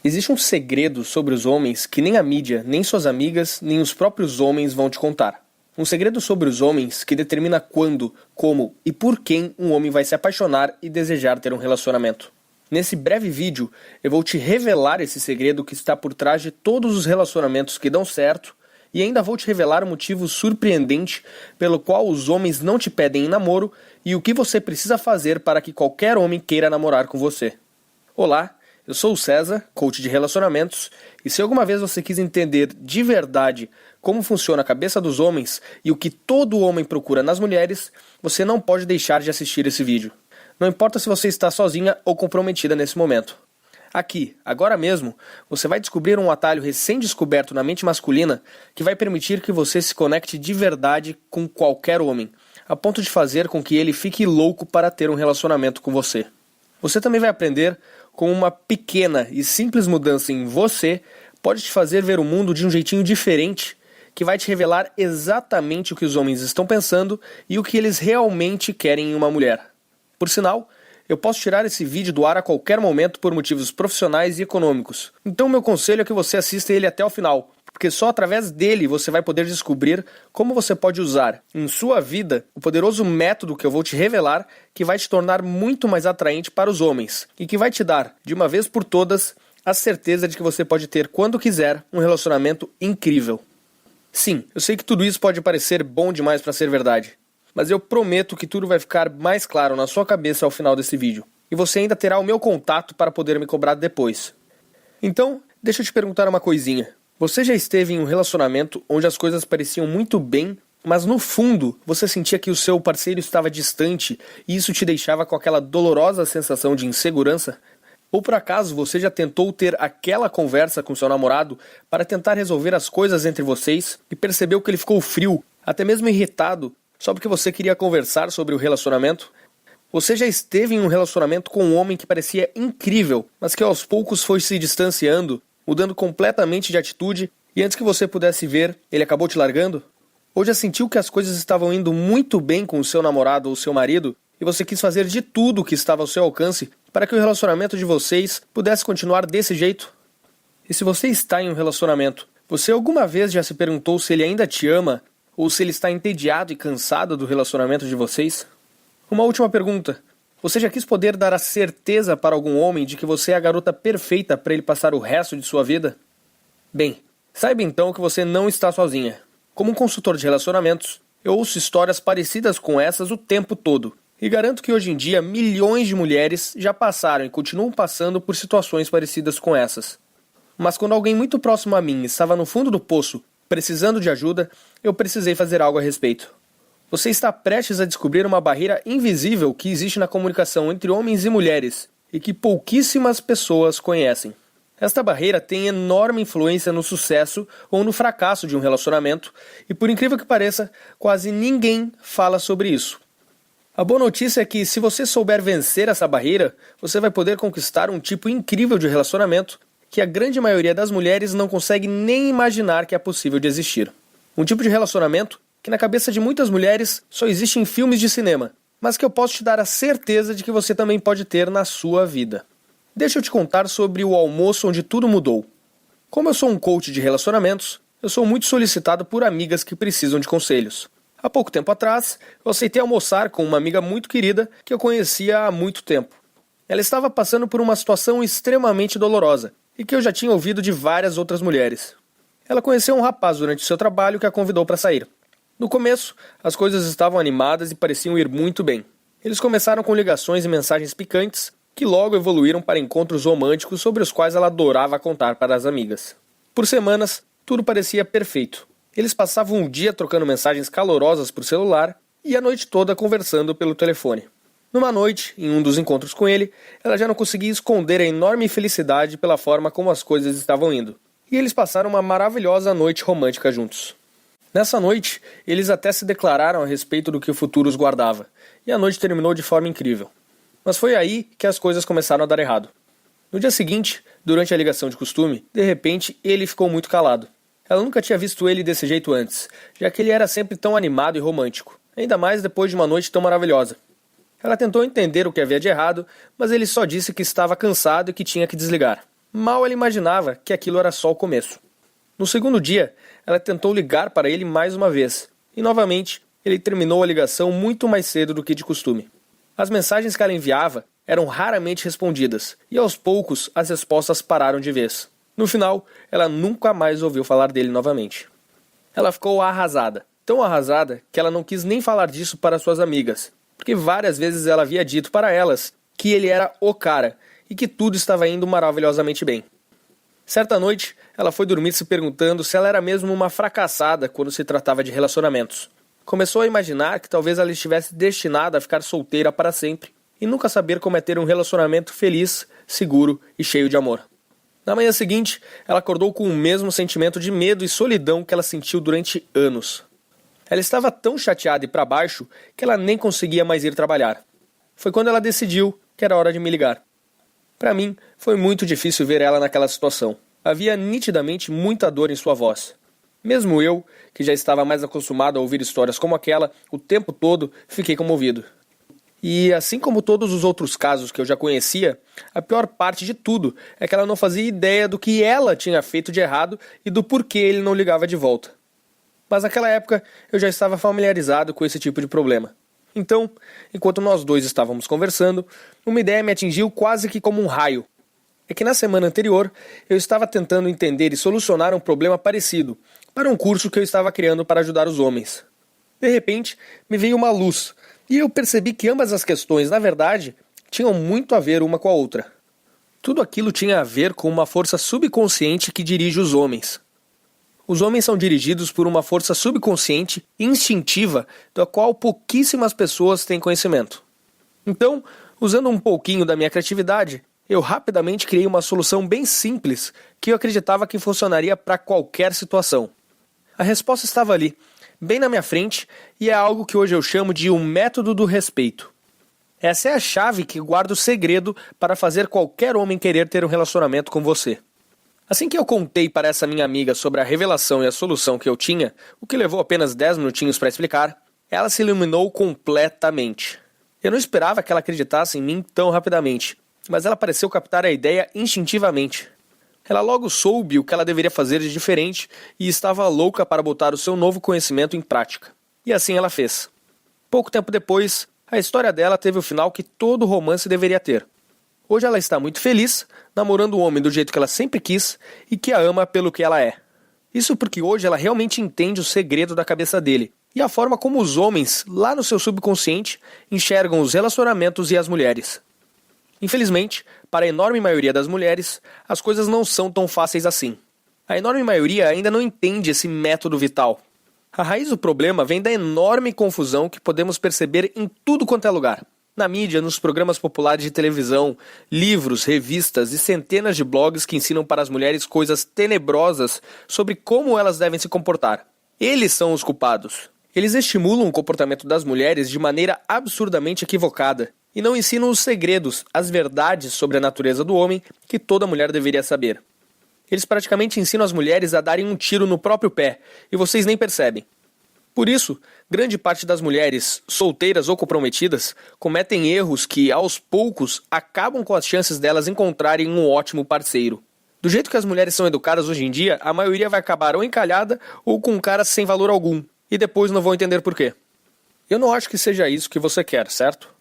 Existe um segredo sobre os homens que nem a mídia, nem suas amigas, nem os próprios homens vão te contar. Um segredo sobre os homens que determina quando, como e por quem um homem vai se apaixonar e desejar ter um relacionamento. Nesse breve vídeo, eu vou te revelar esse segredo que está por trás de todos os relacionamentos que dão certo e ainda vou te revelar um motivo surpreendente pelo qual os homens não te pedem em namoro e o que você precisa fazer para que qualquer homem queira namorar com você. Olá, eu sou o César, coach de relacionamentos, e se alguma vez você quis entender de verdade como funciona a cabeça dos homens e o que todo homem procura nas mulheres, você não pode deixar de assistir esse vídeo. Não importa se você está sozinha ou comprometida nesse momento. Aqui, agora mesmo, você vai descobrir um atalho recém-descoberto na mente masculina que vai permitir que você se conecte de verdade com qualquer homem, a ponto de fazer com que ele fique louco para ter um relacionamento com você. Você também vai aprender como uma pequena e simples mudança em você pode te fazer ver o mundo de um jeitinho diferente, que vai te revelar exatamente o que os homens estão pensando e o que eles realmente querem em uma mulher. Por sinal, eu posso tirar esse vídeo do ar a qualquer momento por motivos profissionais e econômicos. Então meu conselho é que você assista ele até o final, porque só através dele você vai poder descobrir como você pode usar em sua vida o poderoso método que eu vou te revelar, que vai te tornar muito mais atraente para os homens e que vai te dar, de uma vez por todas, a certeza de que você pode ter, quando quiser, um relacionamento incrível. Sim, eu sei que tudo isso pode parecer bom demais para ser verdade, mas eu prometo que tudo vai ficar mais claro na sua cabeça ao final desse vídeo. E você ainda terá o meu contato para poder me cobrar depois. Então, deixa eu te perguntar uma coisinha. Você já esteve em um relacionamento onde as coisas pareciam muito bem, mas no fundo você sentia que o seu parceiro estava distante e isso te deixava com aquela dolorosa sensação de insegurança? Ou por acaso você já tentou ter aquela conversa com seu namorado para tentar resolver as coisas entre vocês e percebeu que ele ficou frio, até mesmo irritado, só porque você queria conversar sobre o relacionamento? Você já esteve em um relacionamento com um homem que parecia incrível, mas que aos poucos foi se distanciando, mudando completamente de atitude, e antes que você pudesse ver, ele acabou te largando? Ou já sentiu que as coisas estavam indo muito bem com o seu namorado ou seu marido, e você quis fazer de tudo o que estava ao seu alcance para que o relacionamento de vocês pudesse continuar desse jeito? E se você está em um relacionamento, você alguma vez já se perguntou se ele ainda te ama, ou se ele está entediado e cansado do relacionamento de vocês? Uma última pergunta. Você já quis poder dar a certeza para algum homem de que você é a garota perfeita para ele passar o resto de sua vida? Bem, saiba então que você não está sozinha. Como um consultor de relacionamentos, eu ouço histórias parecidas com essas o tempo todo. E garanto que hoje em dia milhões de mulheres já passaram e continuam passando por situações parecidas com essas. Mas quando alguém muito próximo a mim estava no fundo do poço, precisando de ajuda, eu precisei fazer algo a respeito. Você está prestes a descobrir uma barreira invisível que existe na comunicação entre homens e mulheres e que pouquíssimas pessoas conhecem. Esta barreira tem enorme influência no sucesso ou no fracasso de um relacionamento e, por incrível que pareça, quase ninguém fala sobre isso. A boa notícia é que, se você souber vencer essa barreira, você vai poder conquistar um tipo incrível de relacionamento que a grande maioria das mulheres não consegue nem imaginar que é possível de existir. Um tipo de relacionamento que na cabeça de muitas mulheres só existe em filmes de cinema, mas que eu posso te dar a certeza de que você também pode ter na sua vida. Deixa eu te contar sobre o almoço onde tudo mudou. Como eu sou um coach de relacionamentos, eu sou muito solicitado por amigas que precisam de conselhos. Há pouco tempo atrás, eu aceitei almoçar com uma amiga muito querida que eu conhecia há muito tempo. Ela estava passando por uma situação extremamente dolorosa e que eu já tinha ouvido de várias outras mulheres. Ela conheceu um rapaz durante o seu trabalho que a convidou para sair. No começo, as coisas estavam animadas e pareciam ir muito bem. Eles começaram com ligações e mensagens picantes, que logo evoluíram para encontros românticos sobre os quais ela adorava contar para as amigas. Por semanas, tudo parecia perfeito. Eles passavam o dia trocando mensagens calorosas por celular e a noite toda conversando pelo telefone. Numa noite, em um dos encontros com ele, ela já não conseguia esconder a enorme felicidade pela forma como as coisas estavam indo. E eles passaram uma maravilhosa noite romântica juntos. Nessa noite, eles até se declararam a respeito do que o futuro os guardava, e a noite terminou de forma incrível. Mas foi aí que as coisas começaram a dar errado. No dia seguinte, durante a ligação de costume, de repente ele ficou muito calado. Ela nunca tinha visto ele desse jeito antes, já que ele era sempre tão animado e romântico, ainda mais depois de uma noite tão maravilhosa. Ela tentou entender o que havia de errado, mas ele só disse que estava cansado e que tinha que desligar. Mal ela imaginava que aquilo era só o começo. No segundo dia, ela tentou ligar para ele mais uma vez, e novamente ele terminou a ligação muito mais cedo do que de costume. As mensagens que ela enviava eram raramente respondidas, e aos poucos as respostas pararam de vez. No final, ela nunca mais ouviu falar dele novamente. Ela ficou arrasada, tão arrasada que ela não quis nem falar disso para suas amigas, porque várias vezes ela havia dito para elas que ele era o cara e que tudo estava indo maravilhosamente bem. Certa noite, ela foi dormir se perguntando se ela era mesmo uma fracassada quando se tratava de relacionamentos. Começou a imaginar que talvez ela estivesse destinada a ficar solteira para sempre e nunca saber como é ter um relacionamento feliz, seguro e cheio de amor. Na manhã seguinte, ela acordou com o mesmo sentimento de medo e solidão que ela sentiu durante anos. Ela estava tão chateada e para baixo que ela nem conseguia mais ir trabalhar. Foi quando ela decidiu que era hora de me ligar. Para mim, foi muito difícil ver ela naquela situação. Havia nitidamente muita dor em sua voz. Mesmo eu, que já estava mais acostumado a ouvir histórias como aquela o tempo todo, fiquei comovido. E assim como todos os outros casos que eu já conhecia, a pior parte de tudo é que ela não fazia ideia do que ela tinha feito de errado e do porquê ele não ligava de volta. Mas naquela época eu já estava familiarizado com esse tipo de problema. Então, enquanto nós dois estávamos conversando, uma ideia me atingiu quase que como um raio. É que na semana anterior eu estava tentando entender e solucionar um problema parecido para um curso que eu estava criando para ajudar os homens. De repente, me veio uma luz e eu percebi que ambas as questões, na verdade, tinham muito a ver uma com a outra. Tudo aquilo tinha a ver com uma força subconsciente que dirige os homens. Os homens são dirigidos por uma força subconsciente e instintiva da qual pouquíssimas pessoas têm conhecimento. Então, usando um pouquinho da minha criatividade, eu rapidamente criei uma solução bem simples que eu acreditava que funcionaria para qualquer situação. A resposta estava ali, bem na minha frente, e é algo que hoje eu chamo de um método do respeito. Essa é a chave que guarda o segredo para fazer qualquer homem querer ter um relacionamento com você. Assim que eu contei para essa minha amiga sobre a revelação e a solução que eu tinha, o que levou apenas 10 minutinhos para explicar, ela se iluminou completamente. Eu não esperava que ela acreditasse em mim tão rapidamente, mas ela pareceu captar a ideia instintivamente. Ela logo soube o que ela deveria fazer de diferente e estava louca para botar o seu novo conhecimento em prática. E assim ela fez. Pouco tempo depois, a história dela teve o final que todo romance deveria ter. Hoje ela está muito feliz, namorando um homem do jeito que ela sempre quis e que a ama pelo que ela é. Isso porque hoje ela realmente entende o segredo da cabeça dele e a forma como os homens, lá no seu subconsciente, enxergam os relacionamentos e as mulheres. Infelizmente, para a enorme maioria das mulheres, as coisas não são tão fáceis assim. A enorme maioria ainda não entende esse método vital. A raiz do problema vem da enorme confusão que podemos perceber em tudo quanto é lugar. Na mídia, nos programas populares de televisão, livros, revistas e centenas de blogs que ensinam para as mulheres coisas tenebrosas sobre como elas devem se comportar. Eles são os culpados. Eles estimulam o comportamento das mulheres de maneira absurdamente equivocada e não ensinam os segredos, as verdades sobre a natureza do homem que toda mulher deveria saber. Eles praticamente ensinam as mulheres a darem um tiro no próprio pé e vocês nem percebem. Por isso, grande parte das mulheres, solteiras ou comprometidas, cometem erros que, aos poucos, acabam com as chances delas encontrarem um ótimo parceiro. Do jeito que as mulheres são educadas hoje em dia, a maioria vai acabar ou encalhada ou com um cara sem valor algum, e depois não vão entender por quê. Eu não acho que seja isso que você quer, certo?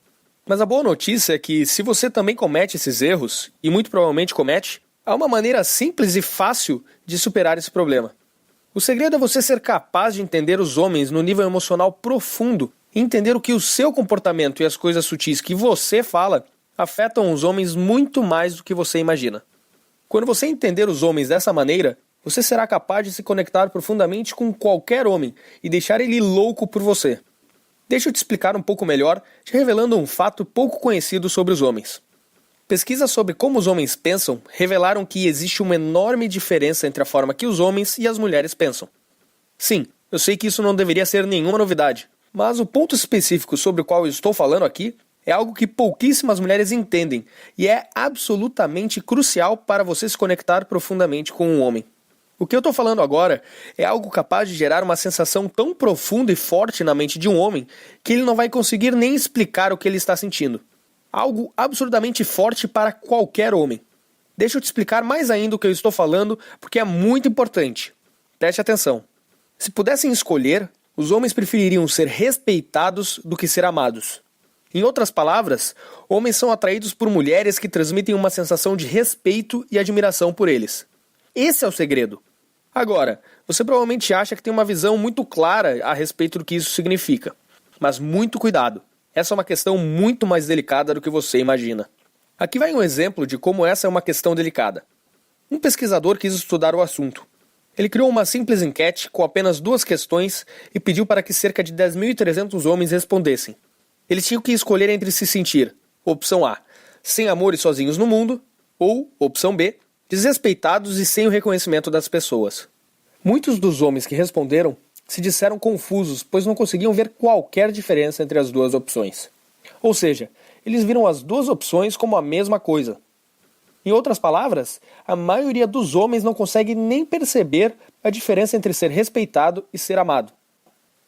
Mas a boa notícia é que, se você também comete esses erros, e muito provavelmente comete, há uma maneira simples e fácil de superar esse problema. O segredo é você ser capaz de entender os homens no nível emocional profundo e entender o que o seu comportamento e as coisas sutis que você fala afetam os homens muito mais do que você imagina. Quando você entender os homens dessa maneira, você será capaz de se conectar profundamente com qualquer homem e deixar ele louco por você. Deixa eu te explicar um pouco melhor, te revelando um fato pouco conhecido sobre os homens. Pesquisas sobre como os homens pensam revelaram que existe uma enorme diferença entre a forma que os homens e as mulheres pensam. Sim, eu sei que isso não deveria ser nenhuma novidade, mas o ponto específico sobre o qual eu estou falando aqui é algo que pouquíssimas mulheres entendem e é absolutamente crucial para você se conectar profundamente com um homem. O que eu estou falando agora é algo capaz de gerar uma sensação tão profunda e forte na mente de um homem que ele não vai conseguir nem explicar o que ele está sentindo. Algo absurdamente forte para qualquer homem. Deixa eu te explicar mais ainda o que eu estou falando, porque é muito importante. Preste atenção. Se pudessem escolher, os homens prefeririam ser respeitados do que ser amados. Em outras palavras, homens são atraídos por mulheres que transmitem uma sensação de respeito e admiração por eles. Esse é o segredo. Agora, você provavelmente acha que tem uma visão muito clara a respeito do que isso significa. Mas muito cuidado. Essa é uma questão muito mais delicada do que você imagina. Aqui vai um exemplo de como essa é uma questão delicada. Um pesquisador quis estudar o assunto. Ele criou uma simples enquete com apenas 2 questões e pediu para que cerca de 10.300 homens respondessem. Eles tinham que escolher entre se sentir, opção A, sem amor e sozinhos no mundo, ou, opção B, desrespeitados e sem o reconhecimento das pessoas. Muitos dos homens que responderam se disseram confusos, pois não conseguiam ver qualquer diferença entre as 2 opções. Ou seja, eles viram as 2 opções como a mesma coisa. Em outras palavras, a maioria dos homens não consegue nem perceber a diferença entre ser respeitado e ser amado.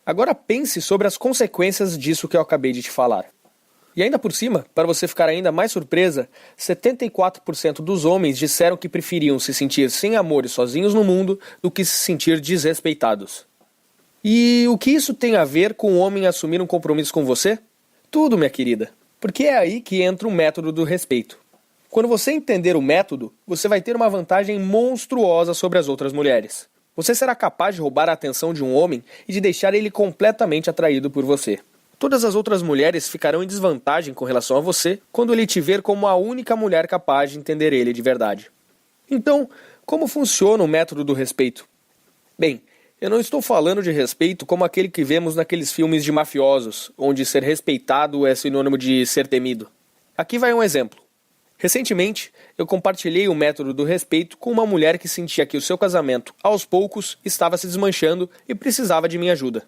Agora pense sobre as consequências disso que eu acabei de te falar. E ainda por cima, para você ficar ainda mais surpresa, 74% dos homens disseram que preferiam se sentir sem amor e sozinhos no mundo do que se sentir desrespeitados. E o que isso tem a ver com o homem assumir um compromisso com você? Tudo, minha querida. Porque é aí que entra o método do respeito. Quando você entender o método, você vai ter uma vantagem monstruosa sobre as outras mulheres. Você será capaz de roubar a atenção de um homem e de deixar ele completamente atraído por você. Todas as outras mulheres ficarão em desvantagem com relação a você quando ele te ver como a única mulher capaz de entender ele de verdade. Então, como funciona o método do respeito? Bem, eu não estou falando de respeito como aquele que vemos naqueles filmes de mafiosos, onde ser respeitado é sinônimo de ser temido. Aqui vai um exemplo. Recentemente, eu compartilhei o método do respeito com uma mulher que sentia que o seu casamento, aos poucos, estava se desmanchando e precisava de minha ajuda.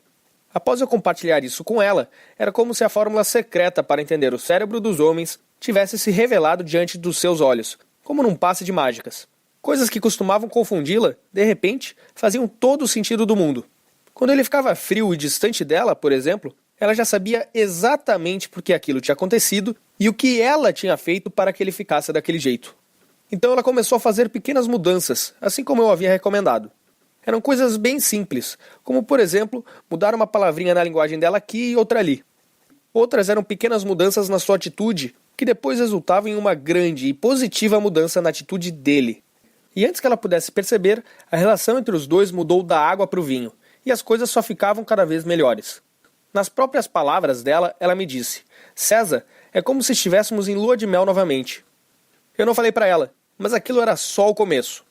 Após eu compartilhar isso com ela, era como se a fórmula secreta para entender o cérebro dos homens tivesse se revelado diante dos seus olhos, como num passe de mágicas. Coisas que costumavam confundi-la, de repente, faziam todo o sentido do mundo. Quando ele ficava frio e distante dela, por exemplo, ela já sabia exatamente por que aquilo tinha acontecido e o que ela tinha feito para que ele ficasse daquele jeito. Então ela começou a fazer pequenas mudanças, assim como eu havia recomendado. Eram coisas bem simples, como por exemplo, mudar uma palavrinha na linguagem dela aqui e outra ali. Outras eram pequenas mudanças na sua atitude, que depois resultavam em uma grande e positiva mudança na atitude dele. E antes que ela pudesse perceber, a relação entre os dois mudou da água para o vinho, e as coisas só ficavam cada vez melhores. Nas próprias palavras dela, ela me disse: César, é como se estivéssemos em lua de mel novamente. Eu não falei para ela, mas aquilo era só o começo.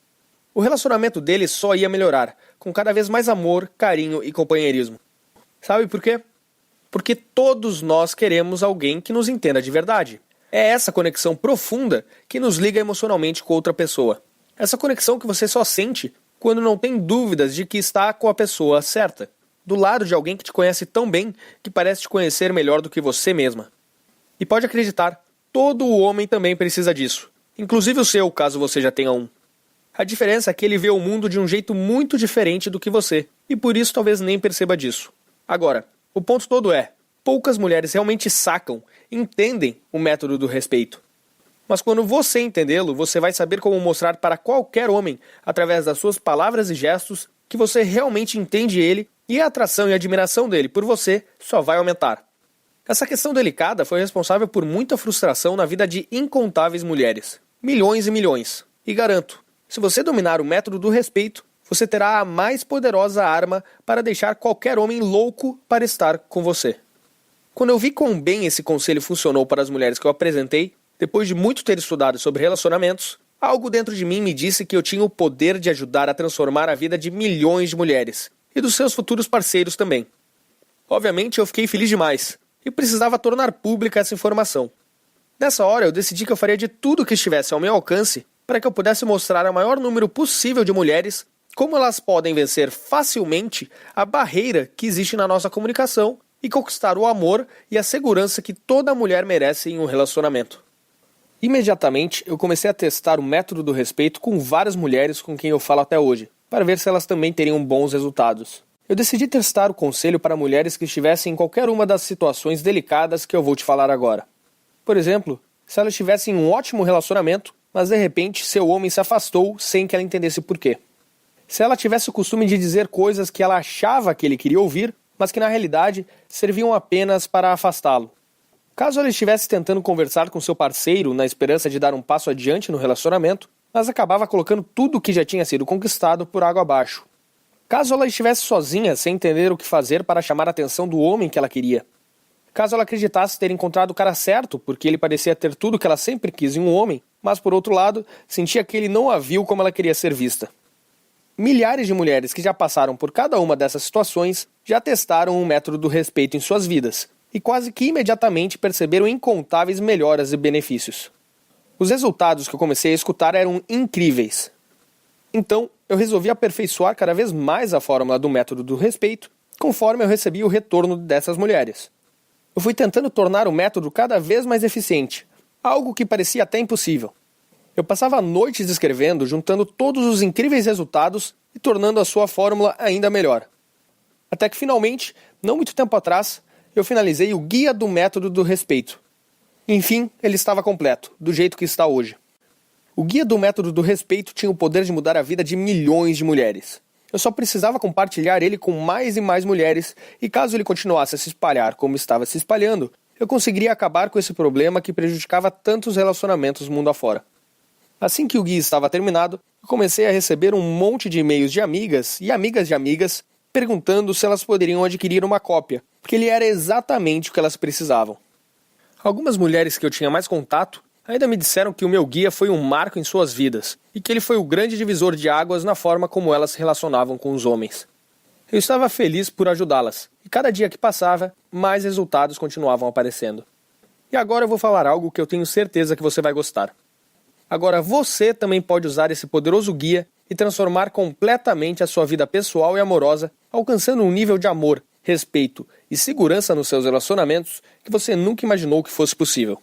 O relacionamento deles só ia melhorar, com cada vez mais amor, carinho e companheirismo. Sabe por quê? Porque todos nós queremos alguém que nos entenda de verdade. É essa conexão profunda que nos liga emocionalmente com outra pessoa. Essa conexão que você só sente quando não tem dúvidas de que está com a pessoa certa. Do lado de alguém que te conhece tão bem que parece te conhecer melhor do que você mesma. E pode acreditar, todo homem também precisa disso. Inclusive o seu, caso você já tenha um. A diferença é que ele vê o mundo de um jeito muito diferente do que você, e por isso talvez nem perceba disso. Agora, o ponto todo é, poucas mulheres realmente sacam, entendem o método do respeito. Mas quando você entendê-lo, você vai saber como mostrar para qualquer homem, através das suas palavras e gestos, que você realmente entende ele e a atração e admiração dele por você só vai aumentar. Essa questão delicada foi responsável por muita frustração na vida de incontáveis mulheres. Milhões e milhões. E garanto, se você dominar o método do respeito, você terá a mais poderosa arma para deixar qualquer homem louco para estar com você. Quando eu vi quão bem esse conselho funcionou para as mulheres que eu apresentei, depois de muito ter estudado sobre relacionamentos, algo dentro de mim me disse que eu tinha o poder de ajudar a transformar a vida de milhões de mulheres, e dos seus futuros parceiros também. Obviamente eu fiquei feliz demais, e precisava tornar pública essa informação. Nessa hora eu decidi que eu faria de tudo que estivesse ao meu alcance para que eu pudesse mostrar ao maior número possível de mulheres como elas podem vencer facilmente a barreira que existe na nossa comunicação e conquistar o amor e a segurança que toda mulher merece em um relacionamento. Imediatamente eu comecei a testar o método do respeito com várias mulheres com quem eu falo até hoje, para ver se elas também teriam bons resultados. Eu decidi testar o conselho para mulheres que estivessem em qualquer uma das situações delicadas que eu vou te falar agora. Por exemplo, se elas tivessem um ótimo relacionamento, mas de repente seu homem se afastou sem que ela entendesse por quê. Se ela tivesse o costume de dizer coisas que ela achava que ele queria ouvir, mas que na realidade serviam apenas para afastá-lo. Caso ela estivesse tentando conversar com seu parceiro na esperança de dar um passo adiante no relacionamento, mas acabava colocando tudo o que já tinha sido conquistado por água abaixo. Caso ela estivesse sozinha, sem entender o que fazer para chamar a atenção do homem que ela queria. Caso ela acreditasse ter encontrado o cara certo, porque ele parecia ter tudo que ela sempre quis em um homem, mas por outro lado, sentia que ele não a viu como ela queria ser vista. Milhares de mulheres que já passaram por cada uma dessas situações já testaram o método do respeito em suas vidas, e quase que imediatamente perceberam incontáveis melhoras e benefícios. Os resultados que eu comecei a escutar eram incríveis. Então, eu resolvi aperfeiçoar cada vez mais a fórmula do método do respeito, conforme eu recebi o retorno dessas mulheres. Eu fui tentando tornar o método cada vez mais eficiente, algo que parecia até impossível. Eu passava noites escrevendo, juntando todos os incríveis resultados e tornando a sua fórmula ainda melhor. Até que finalmente, não muito tempo atrás, eu finalizei o Guia do Método do Respeito. Enfim, ele estava completo, do jeito que está hoje. O Guia do Método do Respeito tinha o poder de mudar a vida de milhões de mulheres. Eu só precisava compartilhar ele com mais e mais mulheres, e caso ele continuasse a se espalhar como estava se espalhando, eu conseguiria acabar com esse problema que prejudicava tantos relacionamentos mundo afora. Assim que o guia estava terminado, eu comecei a receber um monte de e-mails de amigas e amigas de amigas perguntando se elas poderiam adquirir uma cópia, porque ele era exatamente o que elas precisavam. Algumas mulheres que eu tinha mais contato ainda me disseram que o meu guia foi um marco em suas vidas e que ele foi o grande divisor de águas na forma como elas se relacionavam com os homens. Eu estava feliz por ajudá-las, e cada dia que passava, mais resultados continuavam aparecendo. E agora eu vou falar algo que eu tenho certeza que você vai gostar. Agora você também pode usar esse poderoso guia e transformar completamente a sua vida pessoal e amorosa, alcançando um nível de amor, respeito e segurança nos seus relacionamentos que você nunca imaginou que fosse possível.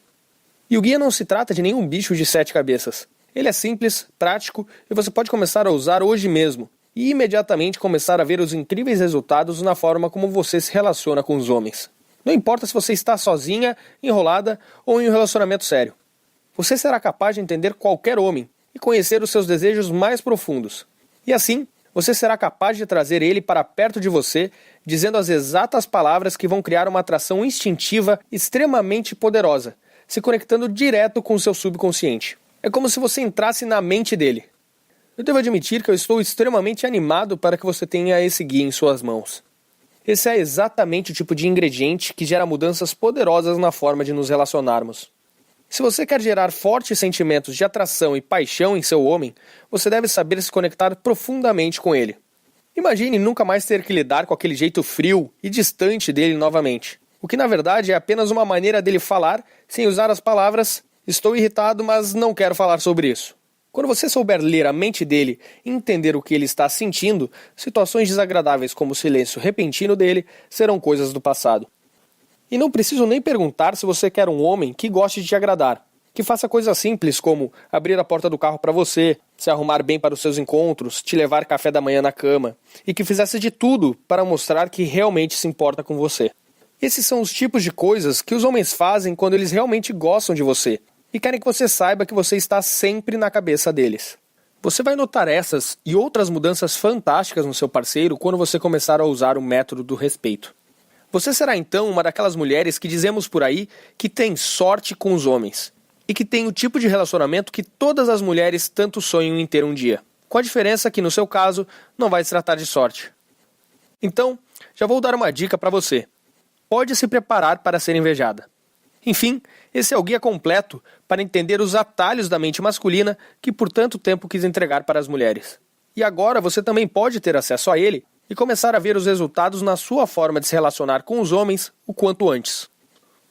E o guia não se trata de nenhum bicho de 7 cabeças. Ele é simples, prático e você pode começar a usar hoje mesmo e imediatamente começar a ver os incríveis resultados na forma como você se relaciona com os homens. Não importa se você está sozinha, enrolada ou em um relacionamento sério. Você será capaz de entender qualquer homem e conhecer os seus desejos mais profundos. E assim, você será capaz de trazer ele para perto de você, dizendo as exatas palavras que vão criar uma atração instintiva extremamente poderosa, se conectando direto com o seu subconsciente. É como se você entrasse na mente dele. Eu devo admitir que eu estou extremamente animado para que você tenha esse guia em suas mãos. Esse é exatamente o tipo de ingrediente que gera mudanças poderosas na forma de nos relacionarmos. Se você quer gerar fortes sentimentos de atração e paixão em seu homem, você deve saber se conectar profundamente com ele. Imagine nunca mais ter que lidar com aquele jeito frio e distante dele novamente. O que na verdade é apenas uma maneira dele falar sem usar as palavras "estou irritado, mas não quero falar sobre isso". Quando você souber ler a mente dele e entender o que ele está sentindo, situações desagradáveis como o silêncio repentino dele serão coisas do passado. E não preciso nem perguntar se você quer um homem que goste de te agradar, que faça coisas simples como abrir a porta do carro para você, se arrumar bem para os seus encontros, te levar café da manhã na cama, e que fizesse de tudo para mostrar que realmente se importa com você. Esses são os tipos de coisas que os homens fazem quando eles realmente gostam de você e querem que você saiba que você está sempre na cabeça deles. Você vai notar essas e outras mudanças fantásticas no seu parceiro quando você começar a usar o método do respeito. Você será então uma daquelas mulheres que dizemos por aí que tem sorte com os homens e que tem o tipo de relacionamento que todas as mulheres tanto sonham em ter um dia. Com a diferença que no seu caso não vai se tratar de sorte. Então, já vou dar uma dica para você. Pode se preparar para ser invejada. Enfim, esse é o guia completo para entender os atalhos da mente masculina que por tanto tempo quis entregar para as mulheres. E agora você também pode ter acesso a ele e começar a ver os resultados na sua forma de se relacionar com os homens o quanto antes.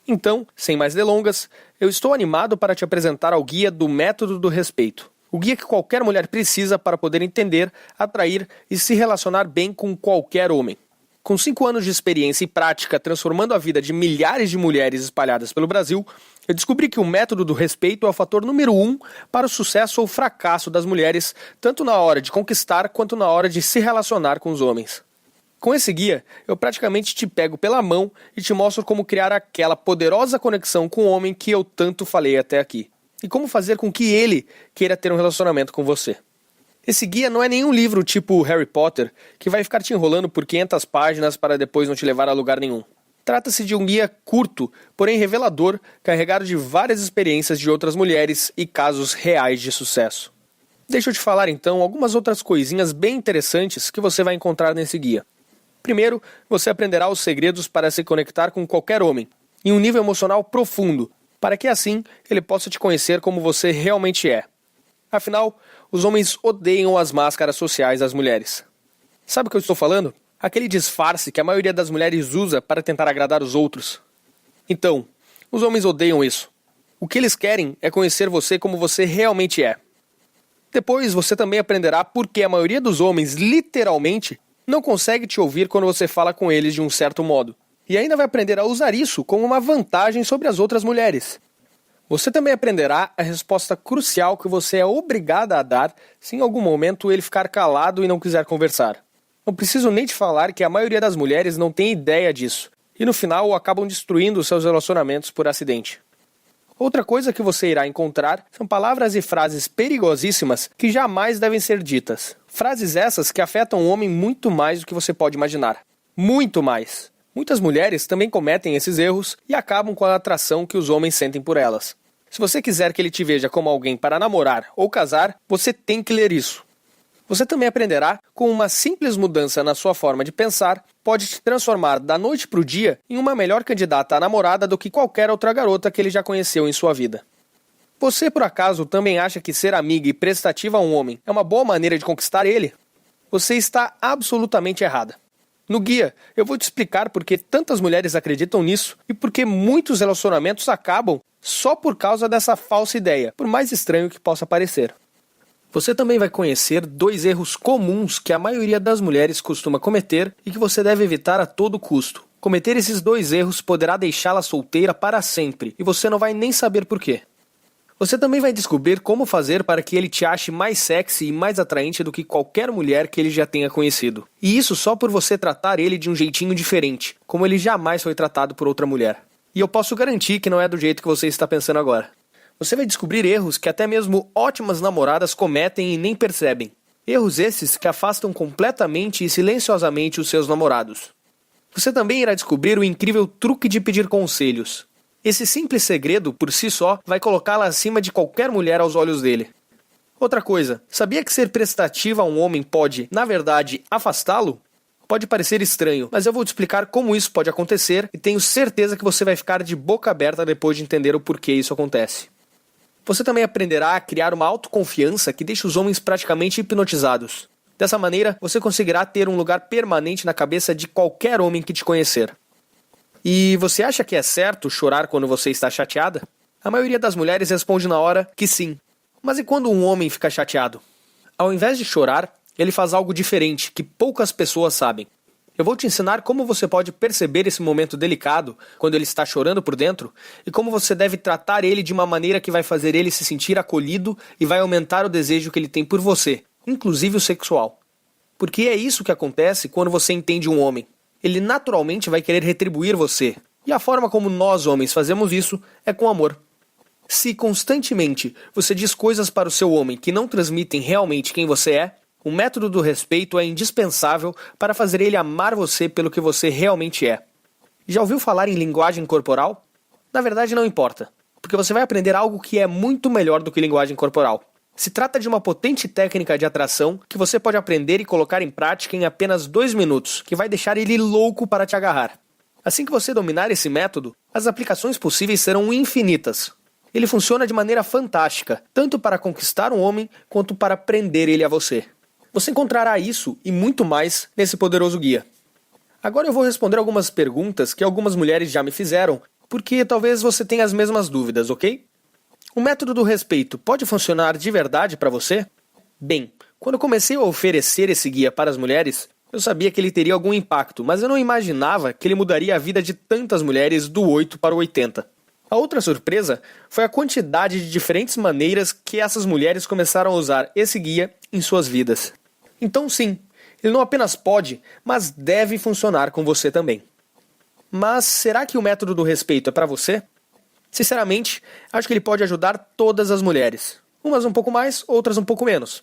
Então, sem mais delongas, eu estou animado para te apresentar ao guia do Método do Respeito. O guia que qualquer mulher precisa para poder entender, atrair e se relacionar bem com qualquer homem. Com 5 anos de experiência e prática transformando a vida de milhares de mulheres espalhadas pelo Brasil, eu descobri que o método do respeito é o fator número 1 para o sucesso ou fracasso das mulheres, tanto na hora de conquistar quanto na hora de se relacionar com os homens. Com esse guia, eu praticamente te pego pela mão e te mostro como criar aquela poderosa conexão com o homem que eu tanto falei até aqui. e como fazer com que ele queira ter um relacionamento com você. Esse guia não é nenhum livro tipo Harry Potter que vai ficar te enrolando por 500 páginas para depois não te levar a lugar nenhum. Trata-se de um guia curto, porém revelador, carregado de várias experiências de outras mulheres e casos reais de sucesso. Deixa eu te falar então algumas outras coisinhas bem interessantes que você vai encontrar nesse guia. Primeiro, você aprenderá os segredos para se conectar com qualquer homem, em um nível emocional profundo, para que assim ele possa te conhecer como você realmente é. Afinal, os homens odeiam as máscaras sociais das mulheres. Sabe o que eu estou falando? Aquele disfarce que a maioria das mulheres usa para tentar agradar os outros. Então, os homens odeiam isso. O que eles querem é conhecer você como você realmente é. Depois você também aprenderá por que a maioria dos homens, literalmente, não consegue te ouvir quando você fala com eles de um certo modo. E ainda vai aprender a usar isso como uma vantagem sobre as outras mulheres. Você também aprenderá a resposta crucial que você é obrigada a dar se em algum momento ele ficar calado e não quiser conversar. Não preciso nem te falar que a maioria das mulheres não tem ideia disso, e no final acabam destruindo seus relacionamentos por acidente. Outra coisa que você irá encontrar são palavras e frases perigosíssimas que jamais devem ser ditas. Frases essas que afetam o homem muito mais do que você pode imaginar. Muito mais. Muitas mulheres também cometem esses erros e acabam com a atração que os homens sentem por elas. Se você quiser que ele te veja como alguém para namorar ou casar, você tem que ler isso. Você também aprenderá como uma simples mudança na sua forma de pensar pode te transformar da noite para o dia em uma melhor candidata à namorada do que qualquer outra garota que ele já conheceu em sua vida. Você, por acaso, também acha que ser amiga e prestativa a um homem é uma boa maneira de conquistar ele? Você está absolutamente errada. No guia, eu vou te explicar por que tantas mulheres acreditam nisso e por que muitos relacionamentos acabam só por causa dessa falsa ideia, por mais estranho que possa parecer. Você também vai conhecer 2 erros comuns que a maioria das mulheres costuma cometer e que você deve evitar a todo custo. Cometer esses 2 erros poderá deixá-la solteira para sempre e você não vai nem saber por quê. Você também vai descobrir como fazer para que ele te ache mais sexy e mais atraente do que qualquer mulher que ele já tenha conhecido. E isso só por você tratar ele de um jeitinho diferente, como ele jamais foi tratado por outra mulher. E eu posso garantir que não é do jeito que você está pensando agora. Você vai descobrir erros que até mesmo ótimas namoradas cometem e nem percebem. Erros esses que afastam completamente e silenciosamente os seus namorados. Você também irá descobrir o incrível truque de pedir conselhos. Esse simples segredo, por si só, vai colocá-la acima de qualquer mulher aos olhos dele. Outra coisa, sabia que ser prestativa a um homem pode, na verdade, afastá-lo? Pode parecer estranho, mas eu vou te explicar como isso pode acontecer e tenho certeza que você vai ficar de boca aberta depois de entender o porquê isso acontece. Você também aprenderá a criar uma autoconfiança que deixa os homens praticamente hipnotizados. Dessa maneira, você conseguirá ter um lugar permanente na cabeça de qualquer homem que te conhecer. E você acha que é certo chorar quando você está chateada? A maioria das mulheres responde na hora que sim. Mas e quando um homem fica chateado? Ao invés de chorar, ele faz algo diferente que poucas pessoas sabem. Eu vou te ensinar como você pode perceber esse momento delicado quando ele está chorando por dentro e como você deve tratar ele de uma maneira que vai fazer ele se sentir acolhido e vai aumentar o desejo que ele tem por você, inclusive o sexual. Porque é isso que acontece quando você entende um homem. Ele naturalmente vai querer retribuir você. E a forma como nós homens fazemos isso é com amor. Se constantemente você diz coisas para o seu homem que não transmitem realmente quem você é, o método do respeito é indispensável para fazer ele amar você pelo que você realmente é. Já ouviu falar em linguagem corporal? Na verdade não importa, porque você vai aprender algo que é muito melhor do que linguagem corporal. Se trata de uma potente técnica de atração que você pode aprender e colocar em prática em apenas 2 minutos, que vai deixar ele louco para te agarrar. Assim que você dominar esse método, as aplicações possíveis serão infinitas. Ele funciona de maneira fantástica, tanto para conquistar um homem, quanto para prender ele a você. Você encontrará isso e muito mais nesse poderoso guia. Agora eu vou responder algumas perguntas que algumas mulheres já me fizeram, porque talvez você tenha as mesmas dúvidas, ok? O método do respeito pode funcionar de verdade para você? Bem, quando eu comecei a oferecer esse guia para as mulheres, eu sabia que ele teria algum impacto, mas eu não imaginava que ele mudaria a vida de tantas mulheres do 8 para o 80. A outra surpresa foi a quantidade de diferentes maneiras que essas mulheres começaram a usar esse guia em suas vidas. Então sim, ele não apenas pode, mas deve funcionar com você também. Mas será que o método do respeito é para você? Sinceramente, acho que ele pode ajudar todas as mulheres. Umas um pouco mais, outras um pouco menos.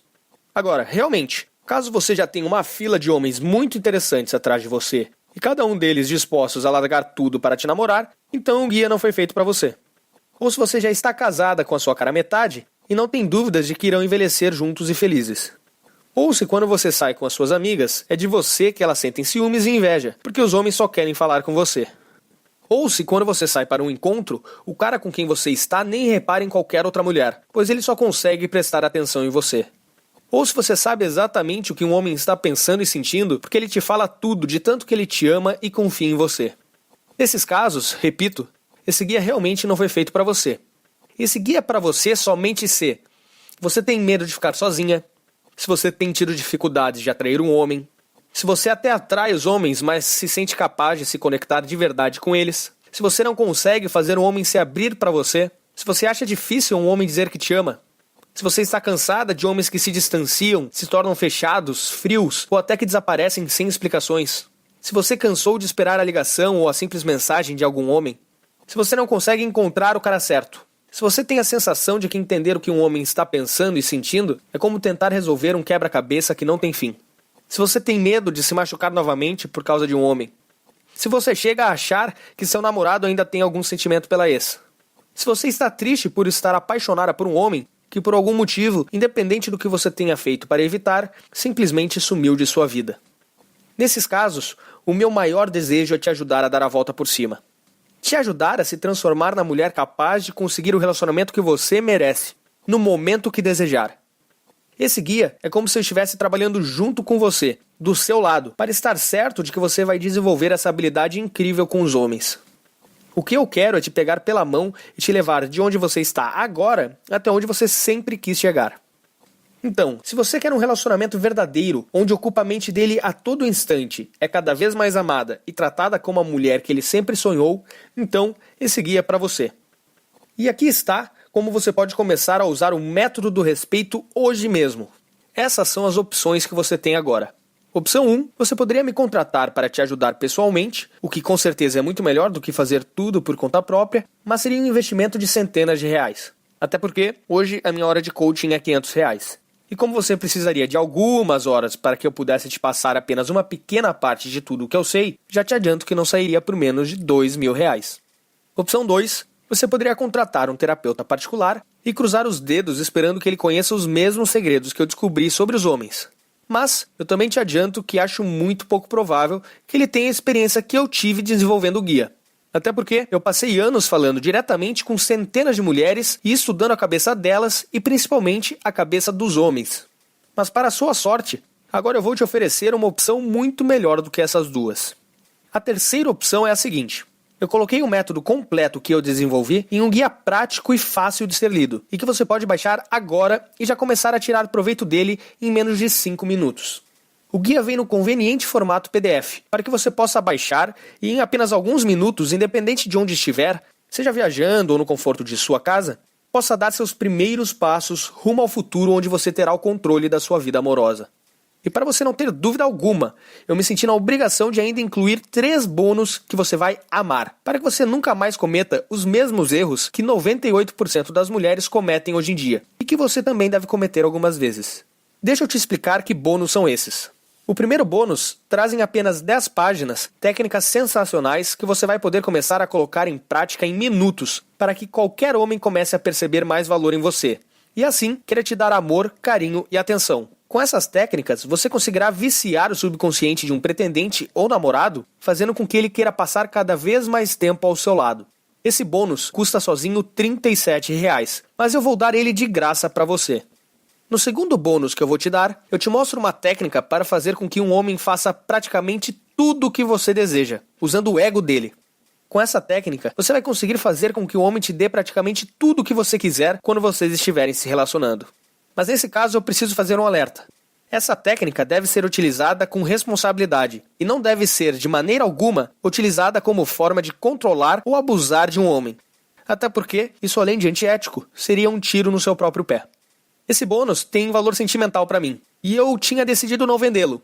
Agora, realmente, caso você já tenha uma fila de homens muito interessantes atrás de você, e cada um deles dispostos a largar tudo para te namorar, então o guia não foi feito para você. Ou se você já está casada com a sua cara metade, e não tem dúvidas de que irão envelhecer juntos e felizes. Ou se quando você sai com as suas amigas, é de você que elas sentem ciúmes e inveja, porque os homens só querem falar com você. Ou se quando você sai para um encontro, o cara com quem você está nem repara em qualquer outra mulher, pois ele só consegue prestar atenção em você. Ou se você sabe exatamente o que um homem está pensando e sentindo, porque ele te fala tudo de tanto que ele te ama e confia em você. Nesses casos, repito, esse guia realmente não foi feito para você. Esse guia é para você somente se você tem medo de ficar sozinha, se você tem tido dificuldades de atrair um homem, se você até atrai os homens, mas se sente capaz de se conectar de verdade com eles, se você não consegue fazer um homem se abrir para você, se você acha difícil um homem dizer que te ama, se você está cansada de homens que se distanciam, se tornam fechados, frios ou até que desaparecem sem explicações, se você cansou de esperar a ligação ou a simples mensagem de algum homem, se você não consegue encontrar o cara certo, se você tem a sensação de que entender o que um homem está pensando e sentindo é como tentar resolver um quebra-cabeça que não tem fim. Se você tem medo de se machucar novamente por causa de um homem. Se você chega a achar que seu namorado ainda tem algum sentimento pela ex. Se você está triste por estar apaixonada por um homem que por algum motivo, independente do que você tenha feito para evitar, simplesmente sumiu de sua vida. Nesses casos, o meu maior desejo é te ajudar a dar a volta por cima. Te ajudar a se transformar na mulher capaz de conseguir o relacionamento que você merece, no momento que desejar. Esse guia é como se eu estivesse trabalhando junto com você, do seu lado, para estar certo de que você vai desenvolver essa habilidade incrível com os homens. O que eu quero é te pegar pela mão e te levar de onde você está agora até onde você sempre quis chegar. Então, se você quer um relacionamento verdadeiro, onde ocupa a mente dele a todo instante, é cada vez mais amada e tratada como a mulher que ele sempre sonhou, então esse guia é para você. E aqui está como você pode começar a usar o método do respeito hoje mesmo. Essas são as opções que você tem agora. Opção 1, você poderia me contratar para te ajudar pessoalmente, o que com certeza é muito melhor do que fazer tudo por conta própria, mas seria um investimento de centenas de reais. Até porque, hoje, a minha hora de coaching é R$500. E como você precisaria de algumas horas para que eu pudesse te passar apenas uma pequena parte de tudo o que eu sei, já te adianto que não sairia por menos de R$2.000. Opção 2, você poderia contratar um terapeuta particular e cruzar os dedos esperando que ele conheça os mesmos segredos que eu descobri sobre os homens. Mas eu também te adianto que acho muito pouco provável que ele tenha a experiência que eu tive desenvolvendo o guia. Até porque eu passei anos falando diretamente com centenas de mulheres e estudando a cabeça delas e principalmente a cabeça dos homens. Mas para a sua sorte, agora eu vou te oferecer uma opção muito melhor do que essas duas. A terceira opção é a seguinte. Eu coloquei um método completo que eu desenvolvi em um guia prático e fácil de ser lido, e que você pode baixar agora e já começar a tirar proveito dele em menos de 5 minutos. O guia vem no conveniente formato PDF, para que você possa baixar e em apenas alguns minutos, independente de onde estiver, seja viajando ou no conforto de sua casa, possa dar seus primeiros passos rumo ao futuro onde você terá o controle da sua vida amorosa. E para você não ter dúvida alguma, eu me senti na obrigação de ainda incluir 3 bônus que você vai amar, para que você nunca mais cometa os mesmos erros que 98% das mulheres cometem hoje em dia, e que você também deve cometer algumas vezes. Deixa eu te explicar que bônus são esses. O primeiro bônus traz em apenas 10 páginas técnicas sensacionais que você vai poder começar a colocar em prática em minutos, para que qualquer homem comece a perceber mais valor em você, e assim querer te dar amor, carinho e atenção. Com essas técnicas, você conseguirá viciar o subconsciente de um pretendente ou namorado, fazendo com que ele queira passar cada vez mais tempo ao seu lado. Esse bônus custa sozinho R$37, mas eu vou dar ele de graça para você. No segundo bônus que eu vou te dar, eu te mostro uma técnica para fazer com que um homem faça praticamente tudo o que você deseja, usando o ego dele. Com essa técnica, você vai conseguir fazer com que o homem te dê praticamente tudo o que você quiser quando vocês estiverem se relacionando. Mas nesse caso eu preciso fazer um alerta. Essa técnica deve ser utilizada com responsabilidade e não deve ser, de maneira alguma, utilizada como forma de controlar ou abusar de um homem. Até porque, isso além de antiético, seria um tiro no seu próprio pé. Esse bônus tem valor sentimental para mim, e eu tinha decidido não vendê-lo.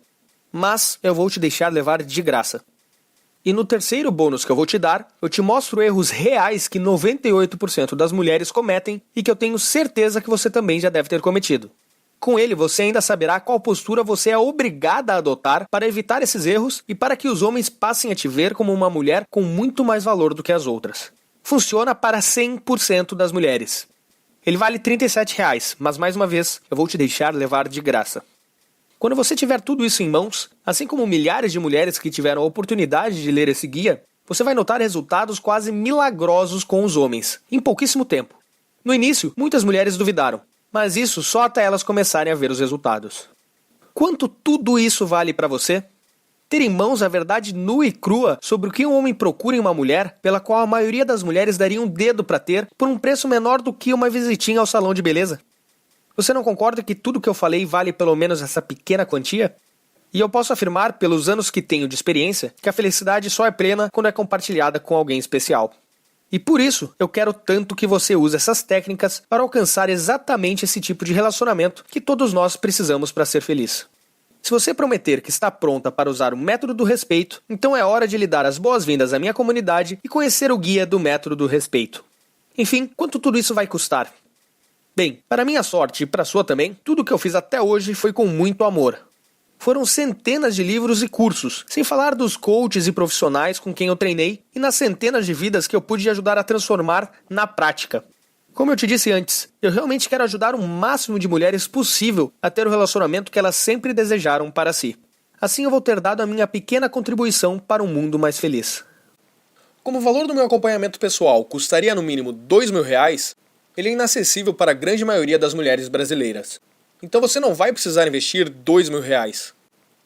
Mas eu vou te deixar levar de graça. E no terceiro bônus que eu vou te dar, eu te mostro erros reais que 98% das mulheres cometem e que eu tenho certeza que você também já deve ter cometido. Com ele, você ainda saberá qual postura você é obrigada a adotar para evitar esses erros e para que os homens passem a te ver como uma mulher com muito mais valor do que as outras. Funciona para 100% das mulheres. Ele vale R$ 37, mas mais uma vez, eu vou te deixar levar de graça. Quando você tiver tudo isso em mãos, assim como milhares de mulheres que tiveram a oportunidade de ler esse guia, você vai notar resultados quase milagrosos com os homens, em pouquíssimo tempo. No início, muitas mulheres duvidaram, mas isso só até elas começarem a ver os resultados. Quanto tudo isso vale para você? Ter em mãos a verdade nua e crua sobre o que um homem procura em uma mulher, pela qual a maioria das mulheres daria um dedo para ter, por um preço menor do que uma visitinha ao salão de beleza? Você não concorda que tudo que eu falei vale pelo menos essa pequena quantia? E eu posso afirmar, pelos anos que tenho de experiência, que a felicidade só é plena quando é compartilhada com alguém especial. E por isso, eu quero tanto que você use essas técnicas para alcançar exatamente esse tipo de relacionamento que todos nós precisamos para ser feliz. Se você prometer que está pronta para usar o método do respeito, então é hora de lhe dar as boas-vindas à minha comunidade e conhecer o guia do método do respeito. Enfim, quanto tudo isso vai custar? Bem, para minha sorte e para a sua também, tudo o que eu fiz até hoje foi com muito amor. Foram centenas de livros e cursos, sem falar dos coaches e profissionais com quem eu treinei e nas centenas de vidas que eu pude ajudar a transformar na prática. Como eu te disse antes, eu realmente quero ajudar o máximo de mulheres possível a ter o relacionamento que elas sempre desejaram para si. Assim eu vou ter dado a minha pequena contribuição para um mundo mais feliz. Como o valor do meu acompanhamento pessoal custaria no mínimo R$ 2.000, ele é inacessível para a grande maioria das mulheres brasileiras. Então você não vai precisar investir R$ 2.000.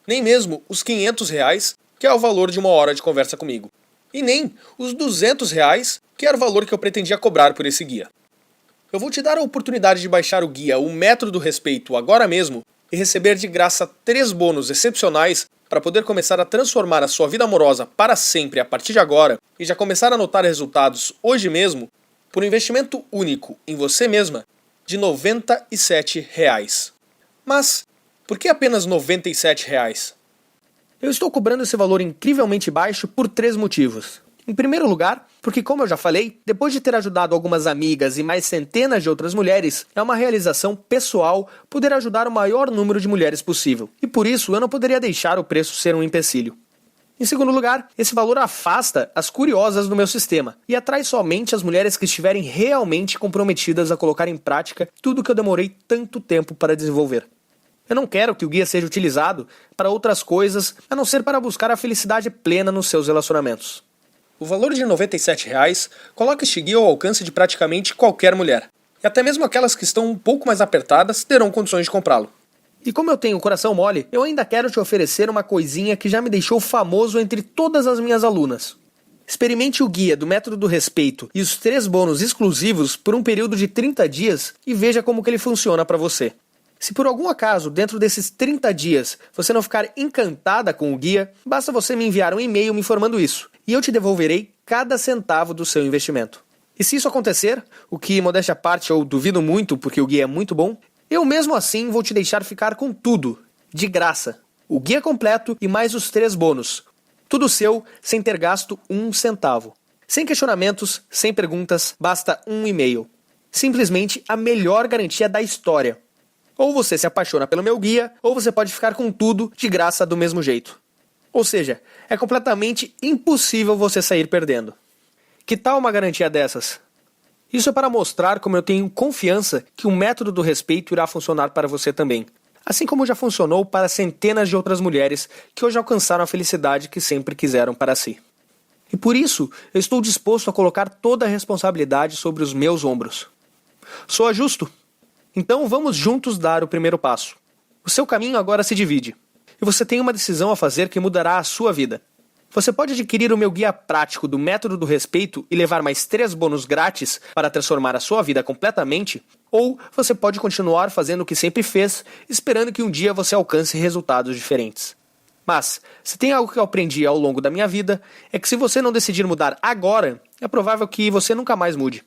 Nem mesmo os R$ 500, que é o valor de uma hora de conversa comigo. E nem os R$ 200, que era o valor que eu pretendia cobrar por esse guia. Eu vou te dar a oportunidade de baixar o guia O Método do Respeito agora mesmo e receber de graça 3 bônus excepcionais para poder começar a transformar a sua vida amorosa para sempre a partir de agora e já começar a notar resultados hoje mesmo por um investimento único em você mesma de R$ 97. Mas, por que apenas R$ 97? Eu estou cobrando esse valor incrivelmente baixo por 3 motivos. Em primeiro lugar, porque como eu já falei, depois de ter ajudado algumas amigas e mais centenas de outras mulheres, é uma realização pessoal poder ajudar o maior número de mulheres possível. E por isso eu não poderia deixar o preço ser um empecilho. Em segundo lugar, esse valor afasta as curiosas do meu sistema e atrai somente as mulheres que estiverem realmente comprometidas a colocar em prática tudo que eu demorei tanto tempo para desenvolver. Eu não quero que o guia seja utilizado para outras coisas, a não ser para buscar a felicidade plena nos seus relacionamentos. O valor de R$ 97 coloca este guia ao alcance de praticamente qualquer mulher. E até mesmo aquelas que estão um pouco mais apertadas terão condições de comprá-lo. E como eu tenho o coração mole, eu ainda quero te oferecer uma coisinha que já me deixou famoso entre todas as minhas alunas. Experimente o guia do Método do Respeito e os 3 bônus exclusivos por um período de 30 dias e veja como que ele funciona para você. Se por algum acaso, dentro desses 30 dias, você não ficar encantada com o guia, basta você me enviar um e-mail me informando isso, e eu te devolverei cada centavo do seu investimento. E se isso acontecer, o que, modéstia à parte, eu duvido muito porque o guia é muito bom, eu mesmo assim vou te deixar ficar com tudo, de graça. O guia completo e mais os 3 bônus. Tudo seu, sem ter gasto um centavo. Sem questionamentos, sem perguntas, basta um e-mail. Simplesmente a melhor garantia da história. Ou você se apaixona pelo meu guia, ou você pode ficar com tudo de graça do mesmo jeito. Ou seja, é completamente impossível você sair perdendo. Que tal uma garantia dessas? Isso é para mostrar como eu tenho confiança que o método do respeito irá funcionar para você também. Assim como já funcionou para centenas de outras mulheres que hoje alcançaram a felicidade que sempre quiseram para si. E por isso, eu estou disposto a colocar toda a responsabilidade sobre os meus ombros. Soa justo? Então vamos juntos dar o primeiro passo. O seu caminho agora se divide. E você tem uma decisão a fazer que mudará a sua vida. Você pode adquirir o meu guia prático do Método do Respeito e levar mais 3 bônus grátis para transformar a sua vida completamente, ou você pode continuar fazendo o que sempre fez, esperando que um dia você alcance resultados diferentes. Mas, se tem algo que eu aprendi ao longo da minha vida, é que se você não decidir mudar agora, é provável que você nunca mais mude.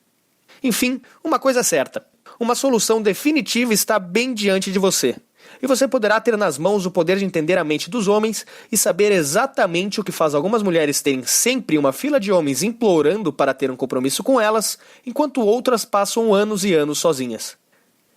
Enfim, uma coisa é certa. Uma solução definitiva está bem diante de você. e você poderá ter nas mãos o poder de entender a mente dos homens e saber exatamente o que faz algumas mulheres terem sempre uma fila de homens implorando para ter um compromisso com elas, enquanto outras passam anos e anos sozinhas.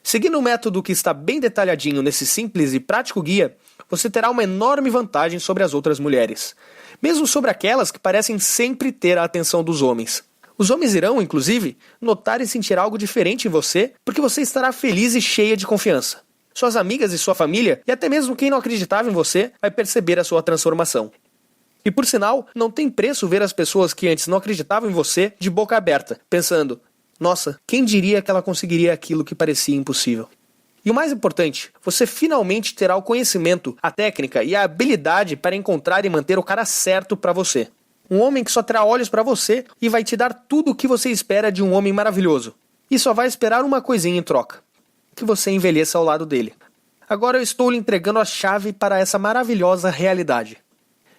Seguindo o método que está bem detalhadinho nesse simples e prático guia, você terá uma enorme vantagem sobre as outras mulheres, mesmo sobre aquelas que parecem sempre ter a atenção dos homens. Os homens irão, inclusive, notar e sentir algo diferente em você, porque você estará feliz e cheia de confiança. Suas amigas e sua família, e até mesmo quem não acreditava em você, vai perceber a sua transformação. E por sinal, não tem preço ver as pessoas que antes não acreditavam em você de boca aberta, pensando: nossa, quem diria que ela conseguiria aquilo que parecia impossível? E o mais importante, você finalmente terá o conhecimento, a técnica e a habilidade para encontrar e manter o cara certo para você. Um homem que só terá olhos para você e vai te dar tudo o que você espera de um homem maravilhoso. E só vai esperar uma coisinha em troca: que você envelheça ao lado dele. Agora eu estou lhe entregando a chave para essa maravilhosa realidade.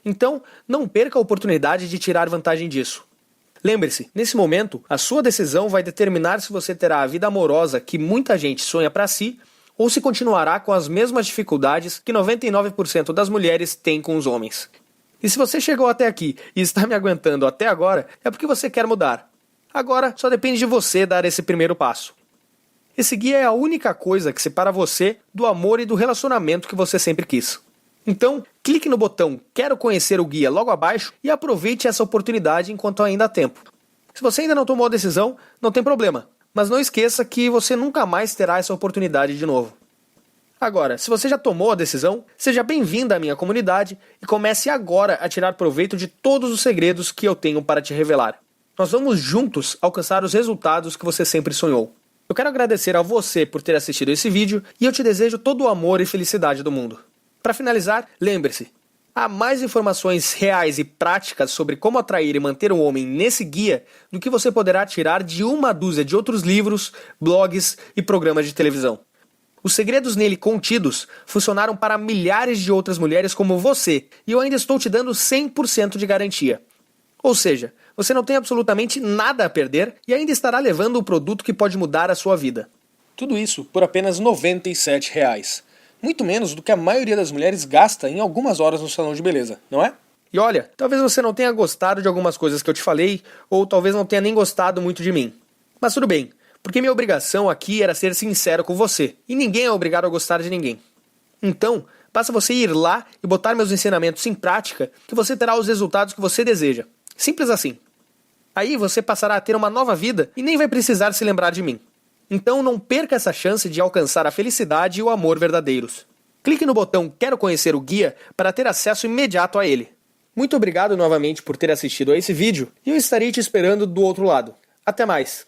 Então, não perca a oportunidade de tirar vantagem disso. Lembre-se, nesse momento, a sua decisão vai determinar se você terá a vida amorosa que muita gente sonha para si, ou se continuará com as mesmas dificuldades que 99% das mulheres têm com os homens. E se você chegou até aqui e está me aguentando até agora, é porque você quer mudar. Agora, só depende de você dar esse primeiro passo. Esse guia é a única coisa que separa você do amor e do relacionamento que você sempre quis. Então, clique no botão "Quero conhecer o guia" logo abaixo e aproveite essa oportunidade enquanto ainda há tempo. Se você ainda não tomou a decisão, não tem problema, mas não esqueça que você nunca mais terá essa oportunidade de novo. Agora, se você já tomou a decisão, seja bem-vindo à minha comunidade e comece agora a tirar proveito de todos os segredos que eu tenho para te revelar. Nós vamos juntos alcançar os resultados que você sempre sonhou. Eu quero agradecer a você por ter assistido esse vídeo e eu te desejo todo o amor e felicidade do mundo. Para finalizar, lembre-se, há mais informações reais e práticas sobre como atrair e manter um homem nesse guia do que você poderá tirar de uma dúzia de outros livros, blogs e programas de televisão. Os segredos nele contidos funcionaram para milhares de outras mulheres como você, e eu ainda estou te dando 100% de garantia. Ou seja, você não tem absolutamente nada a perder e ainda estará levando um produto que pode mudar a sua vida. Tudo isso por apenas R$ 97. Muito menos do que a maioria das mulheres gasta em algumas horas no salão de beleza, não é? E olha, talvez você não tenha gostado de algumas coisas que eu te falei, ou talvez não tenha nem gostado muito de mim. Mas tudo bem, porque minha obrigação aqui era ser sincero com você, e ninguém é obrigado a gostar de ninguém. Então, basta você ir lá e botar meus ensinamentos em prática, que você terá os resultados que você deseja. Simples assim. Aí você passará a ter uma nova vida e nem vai precisar se lembrar de mim. Então não perca essa chance de alcançar a felicidade e o amor verdadeiros. Clique no botão "Quero conhecer o guia" para ter acesso imediato a ele. Muito obrigado novamente por ter assistido a esse vídeo e eu estarei te esperando do outro lado. Até mais!